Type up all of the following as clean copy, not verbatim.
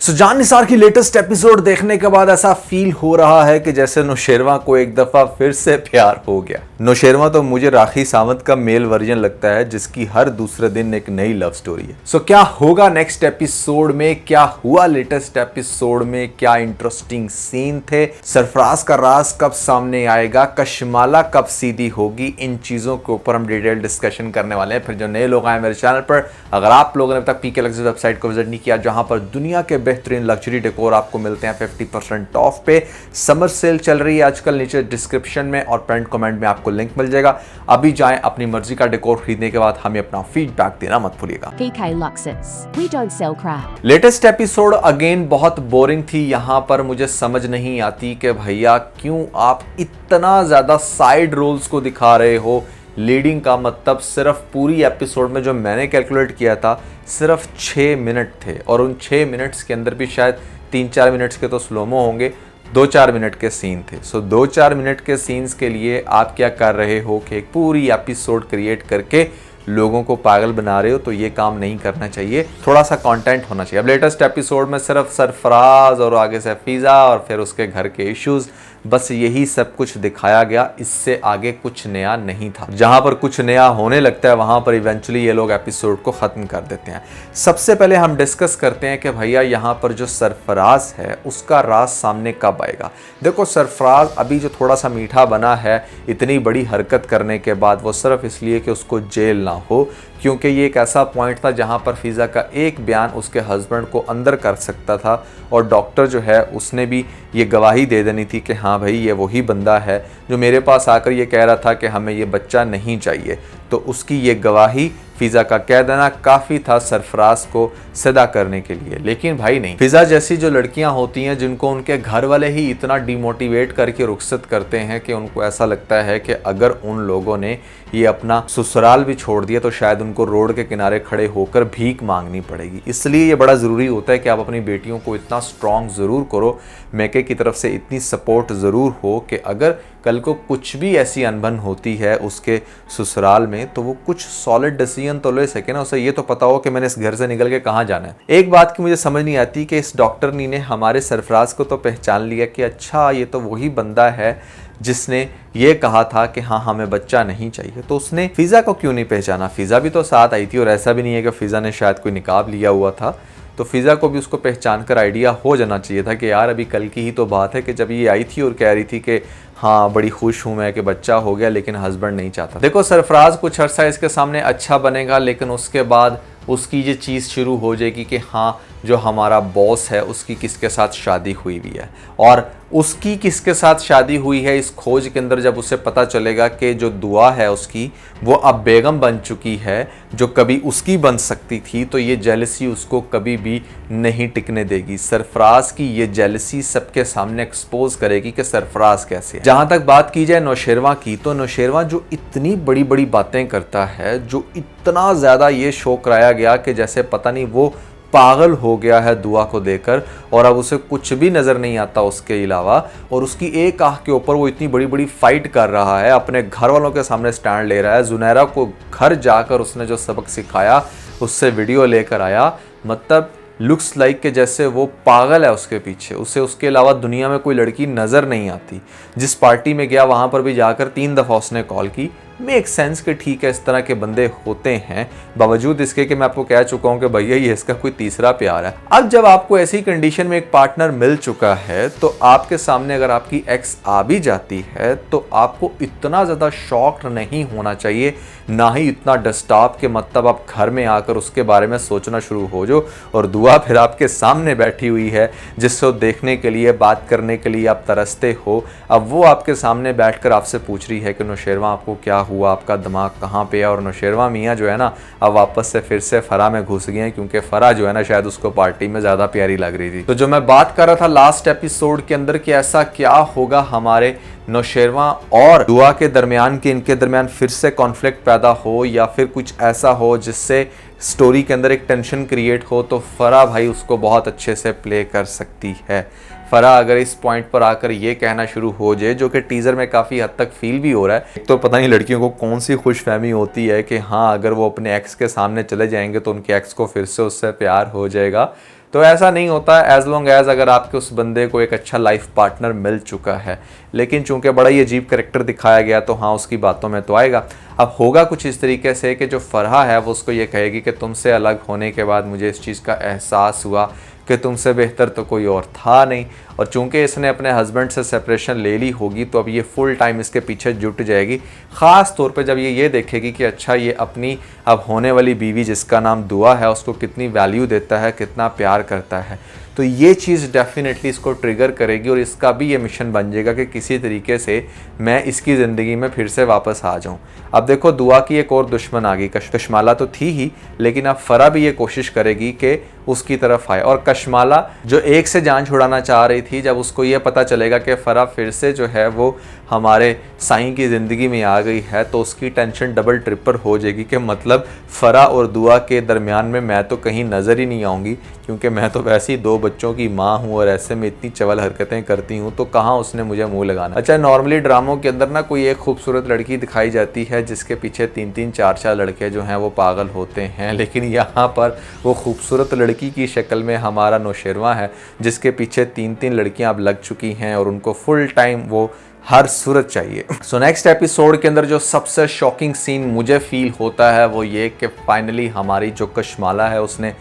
जान निसार की latest episode देखने के बाद ऐसा फील हो रहा है कि जैसे नौशेरवा को एक दफा फिर से प्यार हो गया। नौशेरवा तो मुझे राखी सावंत का मेल वर्जन लगता है जिसकी हर दूसरे दिन एक नई लव स्टोरी है। क्या होगा नेक्स्ट एपिसोड में, क्या हुआ लेटेस्ट एपिसोड में, क्या इंटरेस्टिंग सीन थे, सरफराज का राज कब सामने आएगा, कशमाला कब सीधी होगी, इन चीजों के ऊपर हम डिटेल डिस्कशन करने वाले हैं। फिर जो नए लोग आए मेरे चैनल पर, अगर आप लोगों ने अब तक पीके लग्जरी वेबसाइट को विजिट नहीं किया जहां पर दुनिया के बेहतरीन लग्जरी डेकोर आपको मिलते हैं 50% ऑफ पे, समर सेल चल रही है आजकल, नीचे डिस्क्रिप्शन में और पेंट कमेंट में आपको लिंक मिल जाएगा। अभी जाएं, अपनी मर्जी का डेकोर खरीदने के बाद हमें अपना फीडबैक देना मत भूलिएगा। PK Luxus. We don't sell crap. Latest episode again बहुत बोरिंग थी। यहां पर मुझे समझ नहीं आती कि भैया क्यों आप इतना ज्यादा साइड रोल्स को दिखा रहे हो। लीडिंग का मतलब सिर्फ पूरी एपिसोड में जो मैंने कैलकुलेट किया था सिर्फ 6 मिनट थे, और उन 6 मिनट्स के अंदर भी शायद 3-4 मिनट्स के तो स्लोमो होंगे, 2-4 मिनट के सीन थे। 2-4 मिनट के सीन्स के लिए आप क्या कर रहे हो कि एक पूरी एपिसोड क्रिएट करके लोगों को पागल बना रहे हो। तो ये काम नहीं करना चाहिए, थोड़ा सा कंटेंट होना चाहिए। अब लेटेस्ट एपिसोड में सिर्फ सरफराज और आगे से फिजा और फिर उसके घर के इश्यूज, बस यही सब कुछ दिखाया गया, इससे आगे कुछ नया नहीं था। जहां पर कुछ नया होने लगता है वहां पर इवेंचुअली ये लोग एपिसोड को खत्म कर देते हैं। सबसे पहले हम डिस्कस करते हैं कि भैया यहां पर जो सरफराज है उसका राज सामने कब आएगा। देखो सरफराज अभी जो थोड़ा सा मीठा बना है इतनी बड़ी हरकत करने के बाद, वो सिर्फ इसलिए कि उसको जेल ना हो, क्योंकि ये एक ऐसा पॉइंट था जहां पर फिजा का एक बयान उसके हस्बैंड को अंदर कर सकता था, और डॉक्टर जो है उसने भी ये गवाही दे देनी थी कि हाँ भाई ये वही बंदा है जो मेरे पास आकर ये कह रहा था कि हमें ये बच्चा नहीं चाहिए। तो उसकी ये गवाही फिजा का कह देना काफ़ी था सरफराज को सदा करने के लिए। लेकिन भाई नहीं, फिजा जैसी जो लड़कियां होती हैं जिनको उनके घर वाले ही इतना डिमोटिवेट करके रुखसत करते हैं कि उनको ऐसा लगता है कि अगर उन लोगों ने ये अपना ससुराल भी छोड़ दिया तो शायद उनको रोड के किनारे खड़े होकर भीख मांगनी पड़ेगी। इसलिए ये बड़ा ज़रूरी होता है कि आप अपनी बेटियों को इतना स्ट्रॉन्ग ज़रूर करो, मैके की तरफ से इतनी सपोर्ट ज़रूर हो कि अगर कल को कुछ भी ऐसी अनबन होती है उसके ससुराल में तो वो कुछ सॉलिड डिसीजन तो ले सके ना, उसे ये तो पता हो कि मैंने इस घर से निकल के कहाँ जाना है। एक बात की मुझे समझ नहीं आती कि इस डॉक्टरनी ने हमारे सरफराज को तो पहचान लिया कि अच्छा ये तो वही बंदा है जिसने ये कहा था कि हाँ हमें बच्चा नहीं चाहिए, तो उसने फिजा को क्यों नहीं पहचाना। फिजा भी तो साथ आई थी, और ऐसा भी नहीं है कि फिजा ने शायद कोई निकाब लिया हुआ था, तो फिजा को भी उसको पहचान कर आइडिया हो जाना चाहिए था कि यार अभी कल की ही तो बात है कि जब ये आई थी और कह रही थी कि हाँ बड़ी खुश हूँ मैं कि बच्चा हो गया, लेकिन हस्बैंड नहीं चाहता। देखो सरफराज कुछ अर्सा इसके सामने अच्छा बनेगा, लेकिन उसके बाद उसकी ये चीज़ शुरू हो जाएगी कि हाँ जो हमारा बॉस है उसकी किसके साथ शादी हुई हुई है, और उसकी किसके साथ शादी हुई है इस खोज के अंदर जब उसे पता चलेगा कि जो दुआ है उसकी वो अब बेगम बन चुकी है जो कभी उसकी बन सकती थी, तो ये जेलसी उसको कभी भी नहीं टिकने देगी। सरफराज की ये जेलसी सबके सामने एक्सपोज करेगी कि सरफराज कैसे है। जहां तक बात की जाए नौशेरवा की, तो नौशेरवा जो इतनी बड़ी बड़ी बातें करता है, जो इतना ज़्यादा ये शो कराया गया कि जैसे पता नहीं वो पागल हो गया है दुआ को देकर, और अब उसे कुछ भी नज़र नहीं आता उसके अलावा, और उसकी एक आंख के ऊपर वो इतनी बड़ी बड़ी फाइट कर रहा है, अपने घर वालों के सामने स्टैंड ले रहा है। जुनैरा को घर जाकर उसने जो सबक सिखाया उससे वीडियो लेकर आया, मतलब लुक्स लाइक के जैसे वो पागल है उसके पीछे, उसे उसके अलावा दुनिया में कोई लड़की नज़र नहीं आती। जिस पार्टी में गया वहाँ पर भी जाकर 3 दफ़ा उसने कॉल की। मेक सेंस कि ठीक है इस तरह के बंदे होते हैं, बावजूद इसके कि मैं आपको कह चुका हूं कि भैया ये इसका कोई तीसरा प्यार है। अब जब आपको ऐसी कंडीशन में एक पार्टनर मिल चुका है तो आपके सामने अगर आपकी एक्स आ भी जाती है तो आपको इतना ज़्यादा शॉक्ड नहीं होना चाहिए, ना ही इतना डिस्टर्ब के मतलब आप घर में आकर उसके बारे में सोचना शुरू हो जाओ। और दुआ फिर आपके सामने बैठी हुई है जिसको देखने के लिए, बात करने के लिए आप तरसते हो। अब वो आपके सामने बैठकर आपसे पूछ रही है कि नौशेरवा आपको क्या हुआ, आपका दिमाग कहाँ पे है। और नौशेरवा मियाँ जो है ना अब वापस से फिर से फरा में घुस गए हैं, क्योंकि फरा जो है ना शायद उसको पार्टी में ज़्यादा प्यारी लग रही थी। तो जो मैं बात कर रहा था लास्ट एपिसोड के अंदर कि ऐसा क्या होगा हमारे नौशेरवा और दुआ के दरमियान कि इनके दरमियान फिर से कॉन्फ्लिक्ट पैदा हो, या फिर कुछ ऐसा हो जिससे स्टोरी के अंदर एक टेंशन क्रिएट हो, तो फरा भाई उसको बहुत अच्छे से प्ले कर सकती है। फरा अगर इस पॉइंट पर आकर ये कहना शुरू हो जाए, जो कि टीज़र में काफ़ी हद तक फील भी हो रहा है, एक तो पता नहीं लड़कियों को कौन सी खुशफहमी होती है कि हाँ अगर वो अपने एक्स के सामने चले जाएंगे तो उनके एक्स को फिर से उससे प्यार हो जाएगा। तो ऐसा नहीं होता एज लॉन्ग एज अगर आपके उस बंदे को एक अच्छा लाइफ पार्टनर मिल चुका है। लेकिन चूंकि बड़ा ही अजीब कैरेक्टर दिखाया गया तो हाँ उसकी बातों में तो आएगा। अब होगा कुछ इस तरीके से कि जो फरहा है वो उसको ये कहेगी कि तुमसे अलग होने के बाद मुझे इस चीज़ का एहसास हुआ कि तुमसे बेहतर तो कोई और था नहीं, और चूंकि इसने अपने हस्बैंड से सेपरेशन ले ली होगी तो अब ये फुल टाइम इसके पीछे जुट जाएगी। ख़ास तौर पे जब ये देखेगी कि अच्छा ये अपनी अब होने वाली बीवी जिसका नाम दुआ है उसको कितनी वैल्यू देता है, कितना प्यार करता है, तो ये चीज़ डेफिनेटली इसको ट्रिगर करेगी और इसका भी ये मिशन बन जाएगा कि किसी तरीके से मैं इसकी ज़िंदगी में फिर से वापस आ जाऊं। अब देखो दुआ की एक और दुश्मन आ गई, कशमाला तो थी ही, लेकिन अब फरा भी ये कोशिश करेगी कि उसकी तरफ आए। और कशमाला जो एक से जान छुड़ाना चाह रही थी, जब उसको ये पता चलेगा कि फरा फिर से जो है वो हमारे साईं की ज़िंदगी में आ गई है, तो उसकी टेंशन डबल ट्रिपल हो जाएगी कि मतलब फरा और दुआ के दरमियान में मैं तो कहीं नज़र ही नहीं आऊँगी, क्योंकि मैं तो वैसे ही 2 बच्चों की माँ हूँ और ऐसे में इतनी चवल हरकतें करती हूँ, तो कहाँ उसने मुझे मुँह लगाना। अच्छा, नॉर्मली ड्रामों के अंदर ना कोई एक खूबसूरत लड़की दिखाई जाती है जिसके पीछे 3-3 4-4 लड़के जो हैं वो पागल होते हैं, लेकिन यहाँ पर वो खूबसूरत लड़की की शक्ल में हमारा नौशेरवा है जिसके पीछे 3-3 लड़कियाँ अब लग चुकी हैं और उनको फुल टाइम वो हर सूरत चाहिए। सो नेक्स्ट एपिसोड के अंदर जो सबसे शॉकिंग सीन मुझे फील होता है वो ये कि फाइनली हमारी जो कशमाला है उसने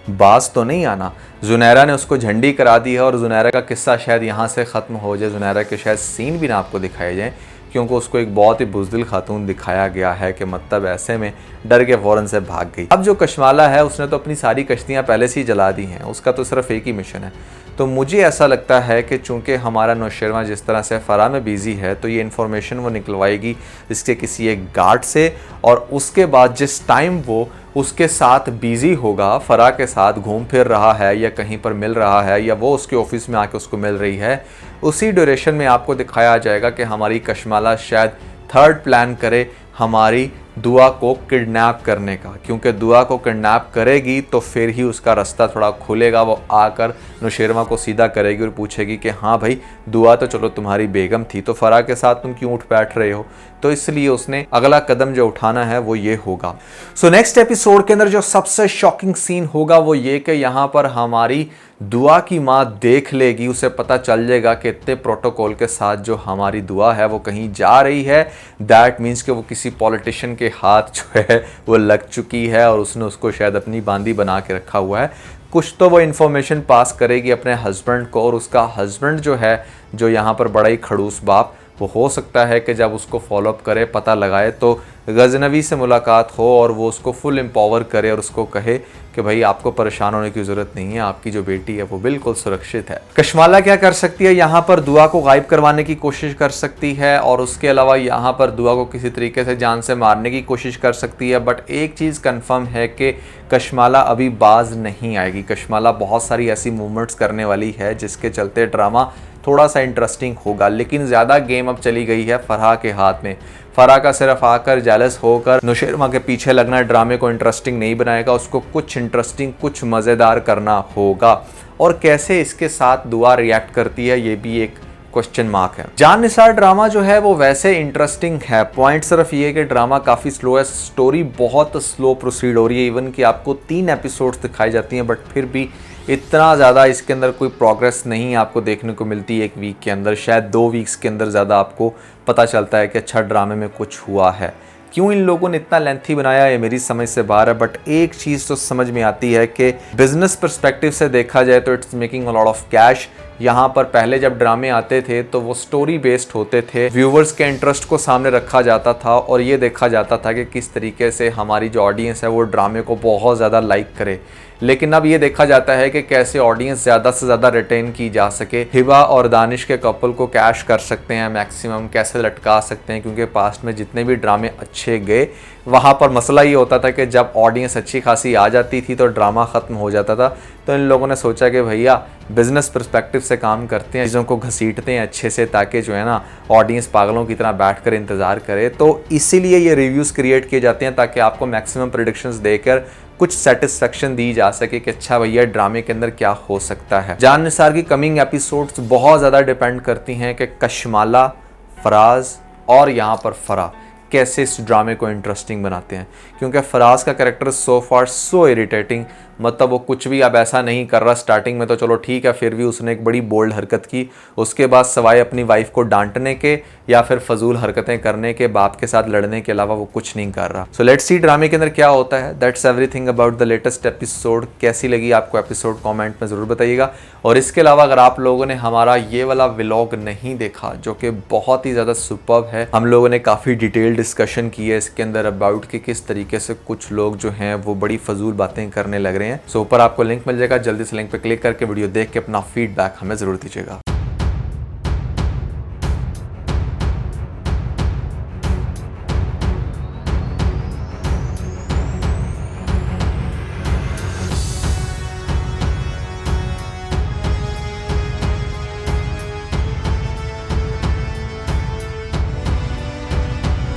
बाज तो नहीं आना, जुनैरा ने उसको झंडी करा दी है और जुनैरा का किस्सा शायद यहाँ से ख़त्म हो जाए, जुनैरा के शायद सीन भी ना आपको दिखाए जाएँ, क्योंकि उसको एक बहुत ही बुज़दिल खातून दिखाया गया है कि मतलब ऐसे में डर के फ़ौरन से भाग गई। अब जो कशमाला है उसने तो अपनी सारी कश्तियाँ पहले से ही जला दी हैं, उसका तो सिर्फ एक ही मिशन है। तो मुझे ऐसा लगता है कि चूंकि हमारा नौशेरवा जिस तरह से फरा में बिज़ी है तो ये इन्फॉर्मेशन वो निकलवाएगी इसके किसी एक गार्ड से, और उसके बाद जिस टाइम वो उसके साथ बिज़ी होगा, फरा के साथ घूम फिर रहा है या कहीं पर मिल रहा है या वो उसके ऑफिस में आके उसको मिल रही है, उसी ड्यूरेशन में आपको दिखाया जाएगा कि हमारी कशमाला शायद थर्ड प्लान करे हमारी दुआ को किडनैप करने का, क्योंकि दुआ को किडनैप करेगी तो फिर ही उसका रास्ता थोड़ा खुलेगा। वो आकर नौशेरवा को सीधा करेगी और पूछेगी कि हाँ भाई दुआ तो चलो तुम्हारी बेगम थी, तो फरा के साथ तुम क्यों उठ बैठ रहे हो। तो इसलिए उसने अगला कदम जो उठाना है वो ये होगा। सो नेक्स्ट एपिसोड के अंदर जो सबसे शॉकिंग सीन होगा वो ये कि यहाँ पर हमारी दुआ की माँ देख लेगी, उसे पता चल जाएगा कि इतने प्रोटोकॉल के साथ जो हमारी दुआ है वो कहीं जा रही है, दैट मीन्स कि वो किसी पॉलिटिशियन के हाथ जो है वो लग चुकी है और उसने उसको शायद अपनी बांदी बना के रखा हुआ है। कुछ तो वो इन्फॉर्मेशन पास करेगी अपने हस्बैंड को, और उसका हस्बैंड जो है जो यहाँ पर बड़ा ही खड़ूस बाप, वो हो सकता है कि जब उसको फॉलोअप करे, पता लगाए तो गजनवी से मुलाकात हो और वो उसको फुल एम्पावर करे और उसको कहे कि भाई आपको परेशान होने की ज़रूरत नहीं है, आपकी जो बेटी है वो बिल्कुल सुरक्षित है। कशमाला क्या कर सकती है, यहाँ पर दुआ को गायब करवाने की कोशिश कर सकती है और उसके अलावा यहाँ पर दुआ को किसी तरीके से जान से मारने की कोशिश कर सकती है। बट एक चीज़ कन्फर्म है कि कशमाला अभी बाज नहीं आएगी। कशमाला बहुत सारी ऐसी मूवमेंट्स करने वाली है जिसके चलते ड्रामा थोड़ा सा इंटरेस्टिंग होगा, लेकिन ज़्यादा गेम अब चली गई है फरहा के हाथ में। फरहा का सिर्फ आकर जेलस होकर नौशेरवा के पीछे लगना ड्रामे को इंटरेस्टिंग नहीं बनाएगा, उसको कुछ इंटरेस्टिंग कुछ मज़ेदार करना होगा। और कैसे इसके साथ दुआ रिएक्ट करती है ये भी एक क्वेश्चन मार्क है। जान निसार ड्रामा जो है वो वैसे इंटरेस्टिंग है, पॉइंट सिर्फ ये कि ड्रामा काफ़ी स्लो है, स्टोरी बहुत स्लो प्रोसीड हो रही है। इवन कि आपको 3 एपिसोड्स दिखाई जाती हैं, बट फिर भी इतना ज़्यादा इसके अंदर कोई प्रोग्रेस नहीं आपको देखने को मिलती एक वीक के अंदर। शायद 2 वीक्स के अंदर ज़्यादा आपको पता चलता है कि अच्छा ड्रामे में कुछ हुआ है। क्यों इन लोगों ने इतना लेंथी बनाया ये मेरी समझ से बाहर है। बट एक चीज़ तो समझ में आती है कि बिजनेस पर्सपेक्टिव से देखा जाए तो it's making a lot of cash. यहाँ पर पहले जब ड्रामे आते थे तो वो स्टोरी बेस्ड होते थे, व्यूवर्स के इंटरेस्ट को सामने रखा जाता था और ये देखा जाता था कि किस तरीके से हमारी जो ऑडियंस है वो ड्रामे को बहुत ज़्यादा लाइक करे। लेकिन अब ये देखा जाता है कि कैसे ऑडियंस ज़्यादा से ज़्यादा रिटेन की जा सके। हिबा और दानिश के कपल को कैश कर सकते हैं मैक्सिमम, कैसे लटका सकते हैं, क्योंकि पास्ट में जितने भी ड्रामे अच्छे गए वहाँ पर मसला ये होता था कि जब ऑडियंस अच्छी खासी आ जाती थी तो ड्रामा ख़त्म हो जाता था। तो इन लोगों ने सोचा कि भैया बिजनेस पर्सपेक्टिव से काम करते हैं, चीज़ों को घसीटते हैं अच्छे से, ताकि जो है ना ऑडियंस पागलों की तरह बैठकर इंतज़ार करे। तो इसीलिए ये रिव्यूज़ क्रिएट किए जाते हैं ताकि आपको मैक्सिमम प्रेडिक्शंस देकर कुछ सेटिस्फेक्शन दी जा सके कि अच्छा भैया ड्रामे के अंदर क्या हो सकता है। जान निसार की कमिंग एपिसोड्स बहुत ज़्यादा डिपेंड करती हैं कि कशमाला, फराज और यहाँ पर फरा कैसे इस ड्रामे को इंटरेस्टिंग बनाते हैं, क्योंकि फराज का कैरेक्टर सो फार सो इरिटेटिंग, मतलब वो कुछ भी अब ऐसा नहीं कर रहा। स्टार्टिंग में तो चलो ठीक है, फिर भी उसने एक बड़ी बोल्ड हरकत की। उसके बाद सवाए अपनी वाइफ को डांटने के या फिर फजूल हरकतें करने के, बाप के साथ लड़ने के अलावा वो कुछ नहीं कर रहा। सो लेट्स सी ड्रामे के अंदर क्या होता है। That's everything about the latest episode. कैसी लगी आपको एपिसोड कमेंट में ज़रूर बताइएगा। और इसके अलावा अगर आप लोगों ने हमारा ये वाला व्लॉग नहीं देखा, जो कि बहुत ही ज़्यादा सुपर्ब है, हम लोगों ने काफ़ी डिटेल डिस्कशन की है इसके अंदर अबाउट कि किस तरीके से कुछ लोग जो हैं वो बड़ी फजूल बातें करने लग रहे हैं। सो ऊपर आपको लिंक मिल जाएगा, जल्दी से लिंक पर क्लिक करके वीडियो देख के अपना फीडबैक हमें ज़रूर दीजिएगा।